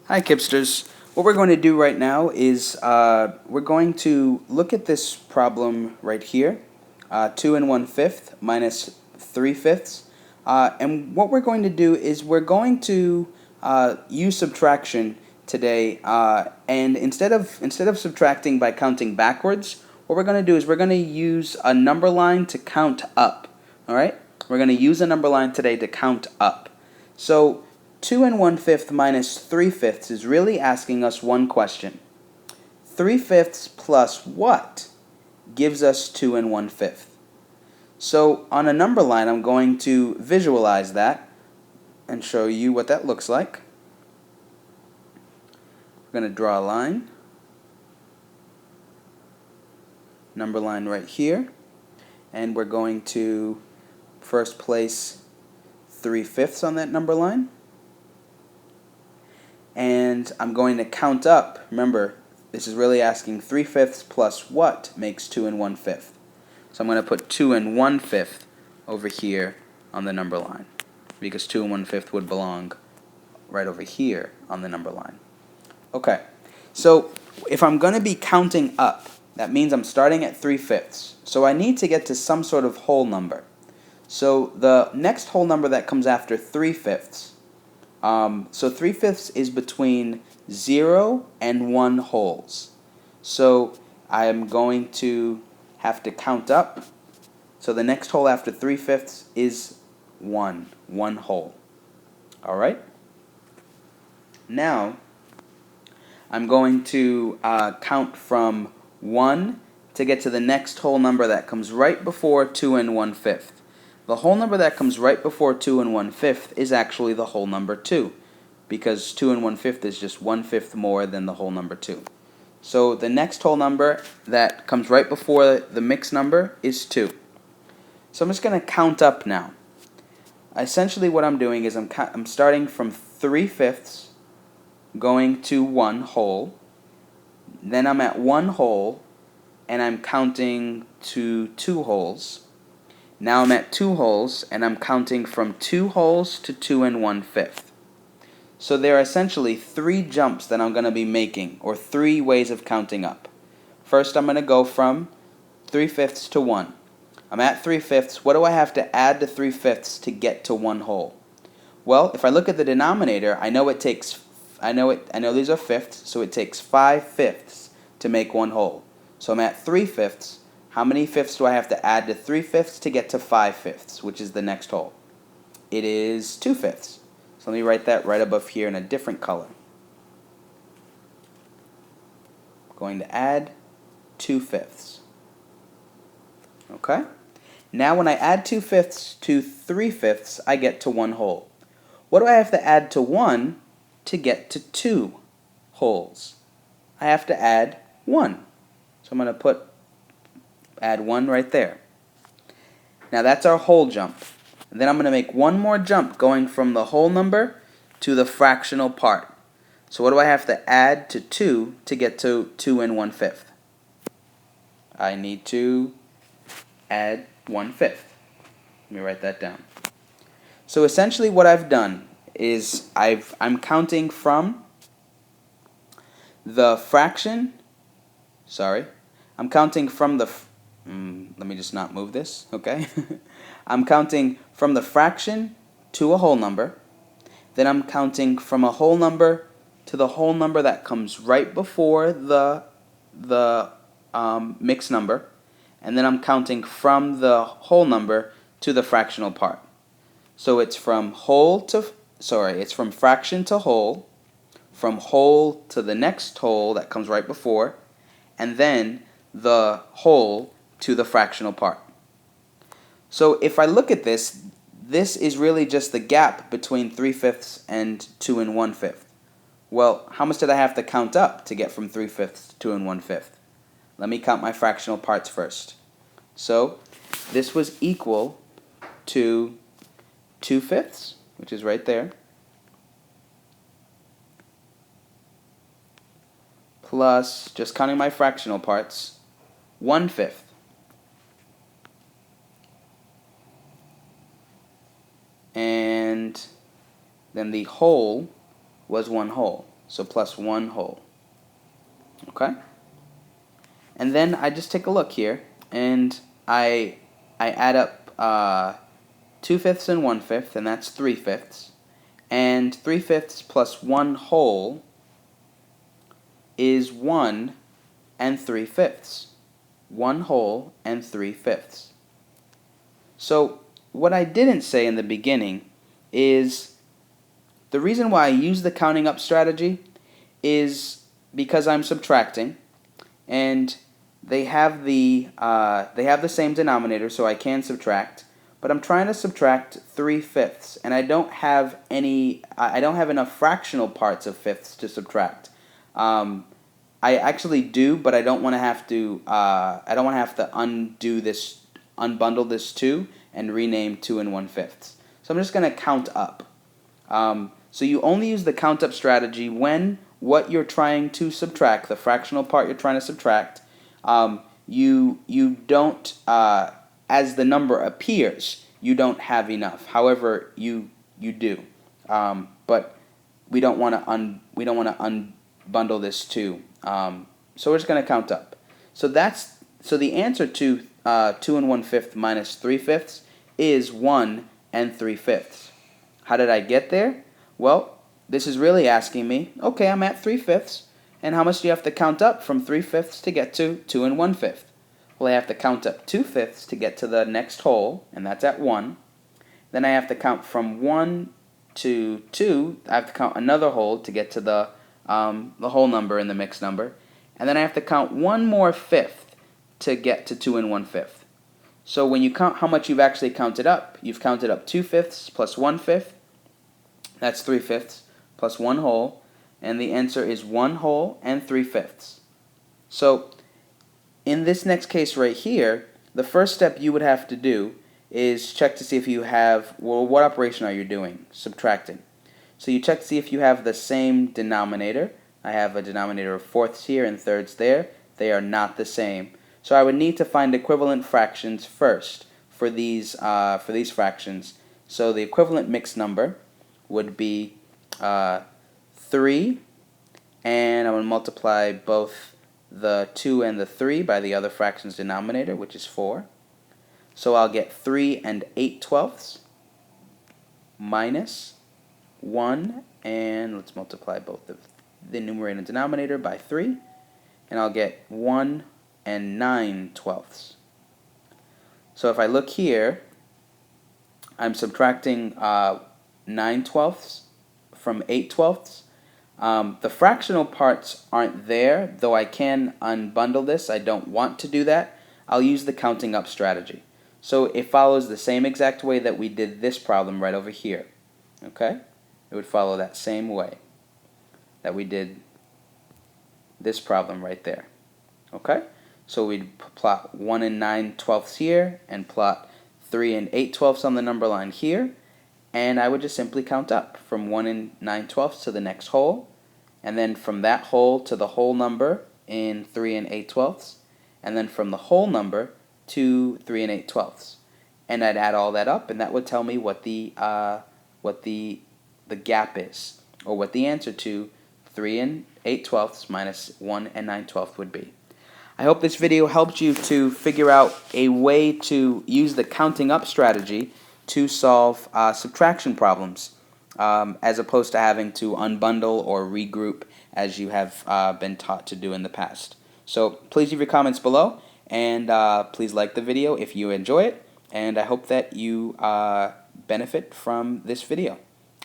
Hi Kipsters. What we're going to do right now is we're going to look at this problem right here, 2 1/5 minus 3/5. And what we're going to do is we're going to use subtraction today, and instead of subtracting by counting backwards, what we're going to do is we're going to use a number line to count up. All right? We're going to use a number line today to count up. So 2 1/5 minus 3/5 is really asking us one question. 3/5 plus what gives us 2 1/5? So on a number line, I'm going to visualize that and show you what that looks like. We're going to draw a line. Number line right here. And we're going to first place 3/5 on that number line. And I'm going to count up. Remember, this is really asking 3/5 plus what makes 2 1/5. So I'm going to put 2 1/5 over here on the number line, because 2 1/5 would belong right over here on the number line. Okay, so if I'm going to be counting up, that means I'm starting at 3/5. So I need to get to some sort of whole number. So the next whole number that comes after 3/5, so 3/5 is between 0 and 1 wholes. So I am going to have to count up. So the next whole after 3/5 is 1 whole. Alright? Now, I'm going to count from 1 to get to the next whole number that comes right before 2 1/5. The whole number that comes right before 2 1/5 is actually the whole number 2, because 2 1/5 is just 1/5 more than the whole number 2. So the next whole number that comes right before the mixed number is 2. So I'm just going to count up now. Essentially what I'm doing is I'm starting from 3/5 going to 1 whole. Then I'm at 1 whole, and I'm counting to 2 wholes. Now I'm at 2 wholes, and I'm counting from 2 wholes to 2 1/5. So there are essentially 3 jumps that I'm going to be making, or 3 ways of counting up. First, I'm going to go from 3/5 to 1. I'm at 3/5. What do I have to add to 3/5 to get to 1 whole? Well, if I look at the denominator, I know these are fifths, so it takes 5/5 to make 1 whole. So I'm at 3/5. How many fifths do I have to add to 3/5 to get to 5/5, which is the next whole? It is 2/5. So let me write that right above here in a different color. I'm going to add 2/5. Okay? Now when I add 2/5 to 3/5, I get to 1 whole. What do I have to add to 1 to get to 2 wholes? I have to add 1. So I'm going to add 1 right there. Now that's our whole jump. And then I'm going to make one more jump going from the whole number to the fractional part. So what do I have to add to 2 to get to 2 1/5? I need to add 1/5. Let me write that down. So essentially what I've done is I'm counting from the fraction. I'm counting from the let me just not move this, okay? I'm counting from the fraction to a whole number. Then I'm counting from a whole number to the whole number that comes right before the mixed number. And then I'm counting from the whole number to the fractional part. So it's from fraction to whole, from whole to the next whole that comes right before, and then the whole to the fractional part. So if I look at this, this is really just the gap between 3/5 and 2 1/5. Well, how much did I have to count up to get from 3/5 to 2 1/5? Let me count my fractional parts first. So this was equal to 2/5, which is right there, plus, just counting my fractional parts, 1/5. And then the whole was 1 whole. So plus 1 whole. Okay? And then I just take a look here, and I add up 2/5 and 1/5, and that's 3/5. And 3/5 plus 1 whole is 1 and 3/5. 1 whole and 3/5. So what I didn't say in the beginning is the reason why I use the counting up strategy is because I'm subtracting, and they have the same denominator, so I can subtract. But I'm trying to subtract 3/5, and I don't have enough fractional parts of fifths to subtract. I actually do, but I don't want to have to. I don't want to have to unbundle this 2 and rename 2 and 1/5. So I'm just going to count up. So you only use the count up strategy when what you're trying to subtract, the fractional part you're trying to subtract, you don't, as the number appears, you don't have enough. However, you do, but we don't want to unbundle this 2. So we're just going to count up. So the answer to 2 and 1/5 minus 3/5 is 1 and 3/5. How did I get there? Well, this is really asking me, okay, I'm at 3/5, and how much do you have to count up from 3/5 to get to 2 and 1/5? Well, I have to count up 2/5 to get to the next whole, and that's at 1. Then I have to count from 1 to 2. I have to count another whole to get to the whole number in the mixed number. And then I have to count one more fifth to get to 2 and 1/5. So when you count how much you've actually counted up, you've counted up 2/5 plus 1/5. That's 3/5 plus 1 whole. And the answer is 1 whole and 3/5. So in this next case right here, the first step you would have to do is check to see if you have, well, what operation are you doing? Subtracting. So you check to see if you have the same denominator. I have a denominator of fourths here and thirds there. They are not the same. So I would need to find equivalent fractions first for these fractions. So the equivalent mixed number would be 3, and I would multiply both the 2 and the 3 by the other fraction's denominator, which is 4. So I'll get 3 and 8/12 minus 1, and let's multiply both the numerator and denominator by 3, and I'll get 1 and 9/12. So if I look here, I'm subtracting 9/12 from 8/12. The fractional parts aren't there, though I can unbundle this. I don't want to do that. I'll use the counting up strategy. So it follows the same exact way that we did this problem right over here. Okay? It would follow that same way that we did this problem right there. Okay? So we'd plot 1 and 9/12 here, and plot 3 and 8/12 on the number line here, and I would just simply count up from 1 and 9/12 to the next whole, and then from that whole to the whole number in 3 and 8/12, and then from the whole number to 3 and 8/12. And I'd add all that up, and that would tell me what the gap is, or what the answer to 3 and 8/12 minus 1 and 9/12 would be. I hope this video helped you to figure out a way to use the counting up strategy to solve subtraction problems, as opposed to having to unbundle or regroup as you have been taught to do in the past. So please leave your comments below, and please like the video if you enjoy it, and I hope that you benefit from this video.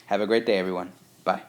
Have a great day, everyone. Bye.